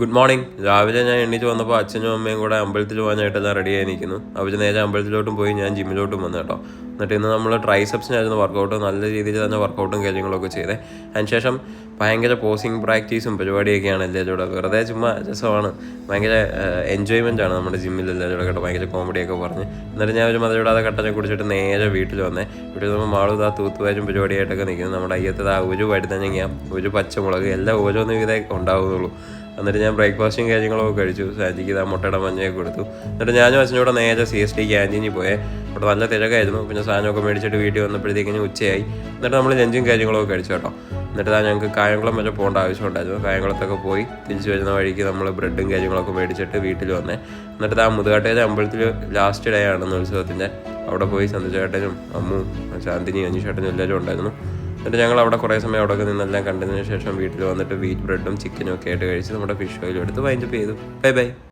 Good morning. രാവിലെ ഞാൻ എണീറ്റ് വന്നപ്പോൾ അച്ഛനും അമ്മയും കൂടെ അമ്പലത്തിൽ പോകാനായിട്ടെല്ലാം റെഡിയായി നിൽക്കുന്നു. അവർ നേരെ അമ്പലത്തിലോട്ടും പോയി, ഞാൻ ജിമ്മിലോട്ടും വന്നു കേട്ടോ. എന്നിട്ട് ഇന്ന് നമ്മൾ ട്രൈസെപ്സിനായിരുന്നു വർക്കൗട്ട്. നല്ല രീതിയിൽ തന്നെ വർക്കൗട്ടും കാര്യങ്ങളൊക്കെ ചെയ്തേ. അതിനുശേഷം ഭയങ്കര പോസിങ് പ്രാക്ടീസും പരിപാടിയൊക്കെയാണ് എല്ലാവരും കൂടെ. വെറുതെ ചുമ്മാ രസമാണ്, ഭയങ്കര എൻജോയ്മെൻ്റ് ആണ് നമ്മുടെ ജിമ്മിൽ എല്ലാവരും കൂടെ കേട്ടോ. ഭയങ്കര കോമഡിയൊക്കെ പറഞ്ഞ് എന്നിട്ട് ഞാൻ ഒരു മധുരവിടാതെ കട്ടനെ കുടിച്ചിട്ട് നേരെ വീട്ടിൽ വന്നേ. വീട്ടിൽ നമ്മൾ മാളുതാ തൂത്തുവാരും പരിപാടിയായിട്ടൊക്കെ നിൽക്കുന്നു. നമ്മുടെ അയ്യത്തതാ ഒരു വഴുതനങ്ങ, ഒരു പച്ചമുളക് എല്ലാം ഓരോന്നും ഇതേ ഉണ്ടാവുന്നുള്ളൂ. എന്നിട്ട് ഞാൻ ബ്രേക്ക്ഫാസ്റ്റും കാര്യങ്ങളൊക്കെ കഴിച്ചു. സാജിക്ക് ഇതാ മുട്ടയുടെ മഞ്ഞയൊക്കെ കൊടുത്തു. എന്നിട്ട് ഞാനും അച്ഛനോടെ നേരെ CST ക്യാൻറ്റീനിൽ പോയേ. അവിടെ നല്ല തിരക്കായിരുന്നു. പിന്നെ സാധനമൊക്കെ മേടിച്ചിട്ട് വീട്ടിൽ വന്നപ്പോഴത്തേക്കിന് ഉച്ചയായി. എന്നിട്ട് നമ്മൾ ലഞ്ചും കാര്യങ്ങളൊക്കെ കഴിച്ചു കേട്ടോ. എന്നിട്ട് ഞങ്ങൾക്ക് കായംകുളം വരെ പോകേണ്ട ആവശ്യമുണ്ടായിരുന്നു. കായംകുളത്തൊക്കെ പോയി തിരിച്ചു വരുന്ന വഴിക്ക് നമ്മൾ ബ്രെഡും കാര്യങ്ങളൊക്കെ മേടിച്ചിട്ട് വീട്ടിൽ വന്നേ. എന്നിട്ട് മുതുകാട്ടേരെ അമ്പലത്തിൽ ലാസ്റ്റ് ഡേ ആണെന്ന് ഉത്സവത്തിൻ്റെ. അവിടെ പോയി സന്ധ്യചേട്ടനും അമ്മും ശാന്തിനിയും അഞ്ഞുചേട്ടനും എല്ലാവരും ഉണ്ടായിരുന്നു. എന്നിട്ട് ഞങ്ങൾ അവിടെ കുറേ സമയം അവിടെ നിന്നെല്ലാം കണ്ടതിന് ശേഷം വീട്ടിൽ വന്നിട്ട് വീറ്റ് ബ്രെഡും ചിക്കനും ഒക്കെ ആയിട്ട് കഴിച്ച് നമ്മുടെ ഫിഷ് ഓയിലും എടുത്ത് വൈൻഡപ്പ് ചെയ്തു. Bye bye.